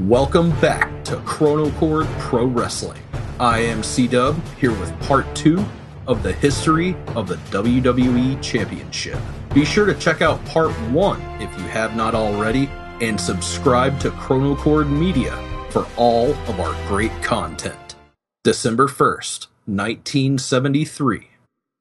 Welcome back to Chronocord Pro Wrestling. I am C-Dub, here with part 2 of the history of the WWE Championship. Be sure to check out part 1 if you have not already, and subscribe to Chronocord Media for all of our great content. December 1st, 1973.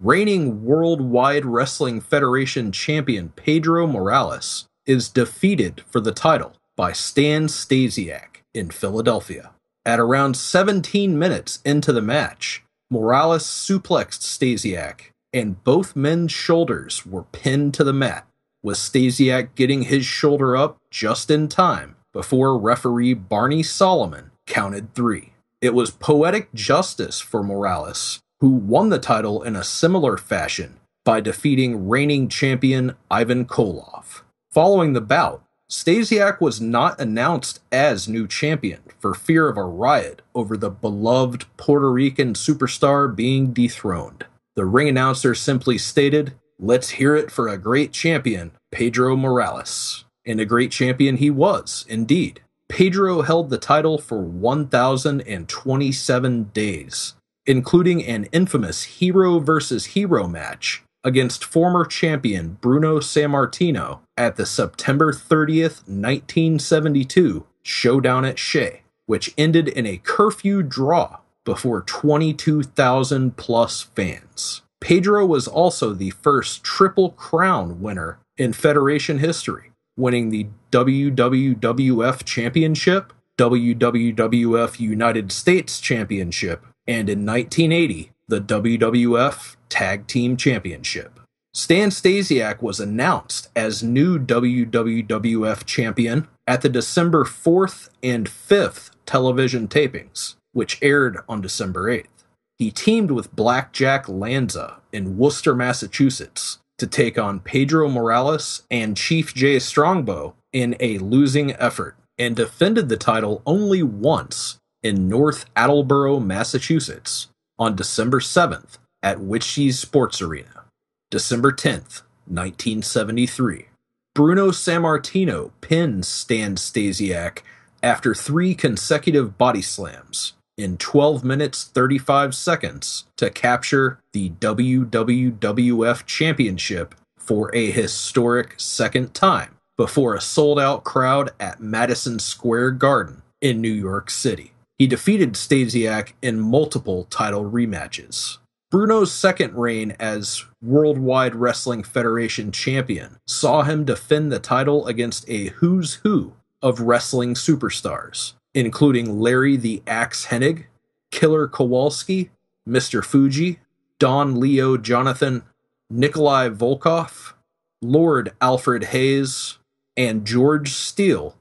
Reigning Worldwide Wrestling Federation champion Pedro Morales is defeated for the title by Stan Stasiak in Philadelphia. At around 17 minutes into the match, Morales suplexed Stasiak, and both men's shoulders were pinned to the mat, with Stasiak getting his shoulder up just in time before referee Barney Solomon counted 3. It was poetic justice for Morales, who won the title in a similar fashion by defeating reigning champion Ivan Koloff. Following the bout, Stasiak was not announced as new champion for fear of a riot over the beloved Puerto Rican superstar being dethroned. The ring announcer simply stated, "Let's hear it for a great champion, Pedro Morales." And a great champion he was, indeed. Pedro held the title for 1,027 days, including an infamous hero versus hero match against former champion Bruno Sammartino at the September 30th, 1972 Showdown at Shea, which ended in a curfew draw before 22,000 plus fans. Pedro was also the first Triple Crown winner in Federation history, winning the WWF Championship, WWF United States Championship, and in 1980, the WWF Tag Team Championship. Stan Stasiak was announced as new WWF champion at the December 4th and 5th television tapings, which aired on December 8th. He teamed with Blackjack Lanza in Worcester, Massachusetts, to take on Pedro Morales and Chief Jay Strongbow in a losing effort, and defended the title only once in North Attleboro, Massachusetts, on December 7th at Witchy's Sports Arena. December 10th, 1973. Bruno Sammartino pins Stan Stasiak after 3 consecutive body slams in 12 minutes 35 seconds to capture the WWF Championship for a historic second time before a sold-out crowd at Madison Square Garden in New York City. He defeated Stasiak in multiple title rematches. Bruno's second reign as Worldwide Wrestling Federation champion saw him defend the title against a who's who of wrestling superstars, including Larry the Axe Hennig, Killer Kowalski, Mr. Fuji, Don Leo Jonathan, Nikolai Volkov, Lord Alfred Hayes, and George Steele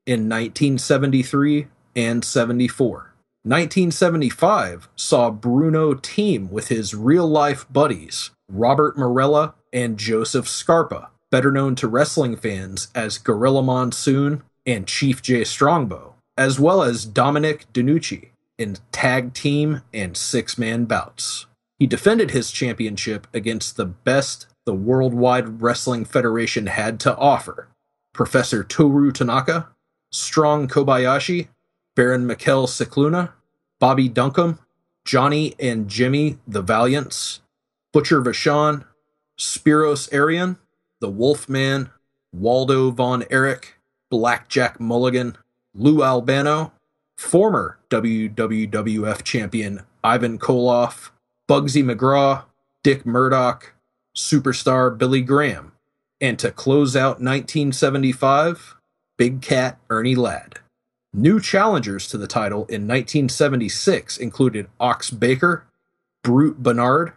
in 1973 and 74. 1975 saw Bruno team with his real-life buddies, Robert Morella and Joseph Scarpa, better known to wrestling fans as Gorilla Monsoon and Chief Jay Strongbow, as well as Dominic DeNucci in tag team and 6-man bouts. He defended his championship against the best the Worldwide Wrestling Federation had to offer: Professor Toru Tanaka, Strong Kobayashi, Baron Mikkel Cicluna, Bobby Duncombe, Johnny and Jimmy the Valiants, Butcher Vachon, Spiros Arion, the Wolfman, Waldo Von Erich, Blackjack Mulligan, Lou Albano, former WWF champion Ivan Koloff, Bugsy McGraw, Dick Murdoch, superstar Billy Graham, and to close out 1975, Big Cat Ernie Ladd. New challengers to the title in 1976 included Ox Baker, Brute Bernard,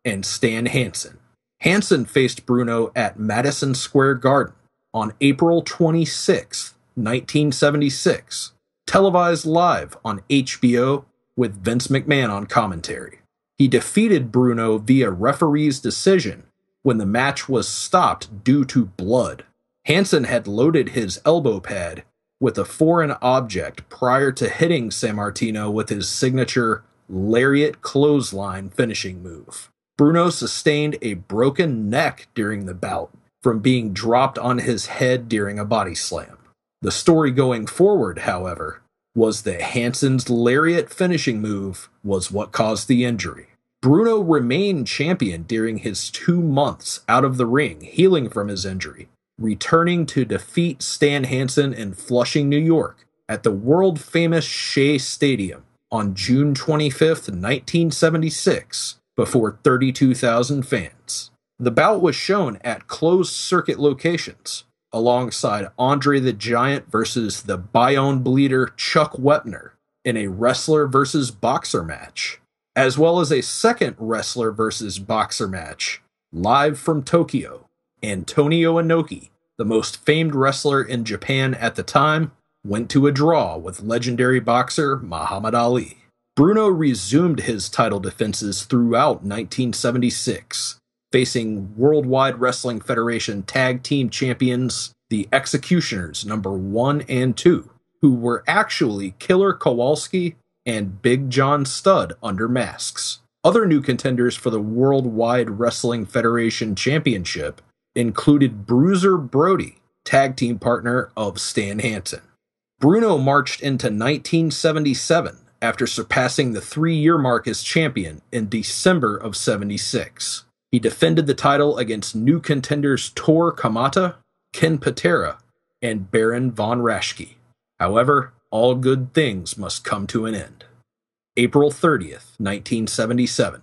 and Stan Hansen. Hansen faced Bruno at Madison Square Garden on April 26, 1976, televised live on HBO with Vince McMahon on commentary. He defeated Bruno via referee's decision when the match was stopped due to blood. Hansen had loaded his elbow pad with a foreign object prior to hitting Sammartino with his signature lariat clothesline finishing move. Bruno sustained a broken neck during the bout from being dropped on his head during a body slam. The story going forward, however, was that Hansen's lariat finishing move was what caused the injury. Bruno remained champion during his 2 months out of the ring, healing from his injury, returning to defeat Stan Hansen in Flushing, New York, at the world-famous Shea Stadium on June 25, 1976, before 32,000 fans. The bout was shown at closed-circuit locations, alongside Andre the Giant versus the Bayonne Bleeder Chuck Wepner in a wrestler versus boxer match, as well as a second wrestler versus boxer match, live from Tokyo. Antonio Inoki, the most famed wrestler in Japan at the time, went to a draw with legendary boxer Muhammad Ali. Bruno resumed his title defenses throughout 1976, facing Worldwide Wrestling Federation Tag Team Champions, the Executioners No. 1 and 2, who were actually Killer Kowalski and Big John Studd under masks. Other new contenders for the Worldwide Wrestling Federation Championship included Bruiser Brody, tag team partner of Stan Hansen. Bruno marched into 1977 after surpassing the 3-year mark as champion in December of 76. He defended the title against new contenders Tor Kamata, Ken Patera, and Baron von Raschke. However, all good things must come to an end. April 30th, 1977.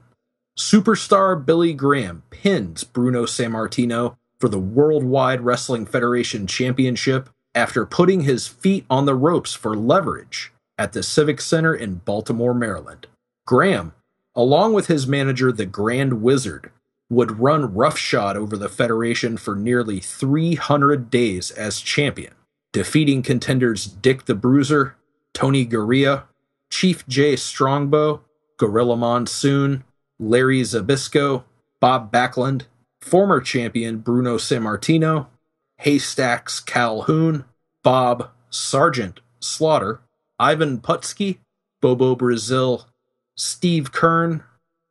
Superstar Billy Graham pins Bruno Sammartino for the Worldwide Wrestling Federation Championship after putting his feet on the ropes for leverage at the Civic Center in Baltimore, Maryland. Graham, along with his manager the Grand Wizard, would run roughshod over the Federation for nearly 300 days as champion, defeating contenders Dick the Bruiser, Tony Garea, Chief Jay Strongbow, Gorilla Monsoon, Larry Zbyszko, Bob Backlund, former champion Bruno Sammartino, Haystacks Calhoun, Bob Sergeant Slaughter, Ivan Putski, Bobo Brazil, Steve Kern,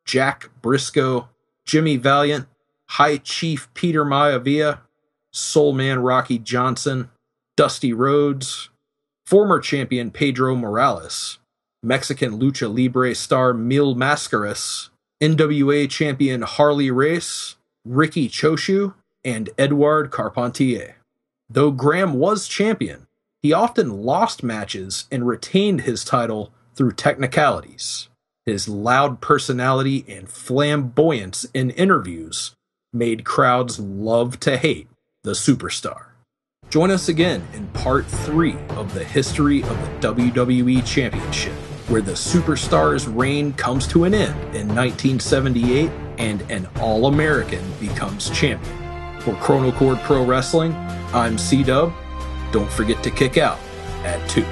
Jack Briscoe, Jimmy Valiant, High Chief Peter Maivia, Soulman Rocky Johnson, Dusty Rhodes, former champion Pedro Morales, Mexican Lucha Libre star Mil Mascaras, NWA champion Harley Race, Ricky Choshu, and Edouard Carpentier. Though Graham was champion, he often lost matches and retained his title through technicalities. His loud personality and flamboyance in interviews made crowds love to hate the superstar. Join us again in Part 3 of the history of the WWE Championship, where the superstar's reign comes to an end in 1978 and an All-American becomes champion. For Chronocord Pro Wrestling, I'm C-Dub. Don't forget to kick out at 2.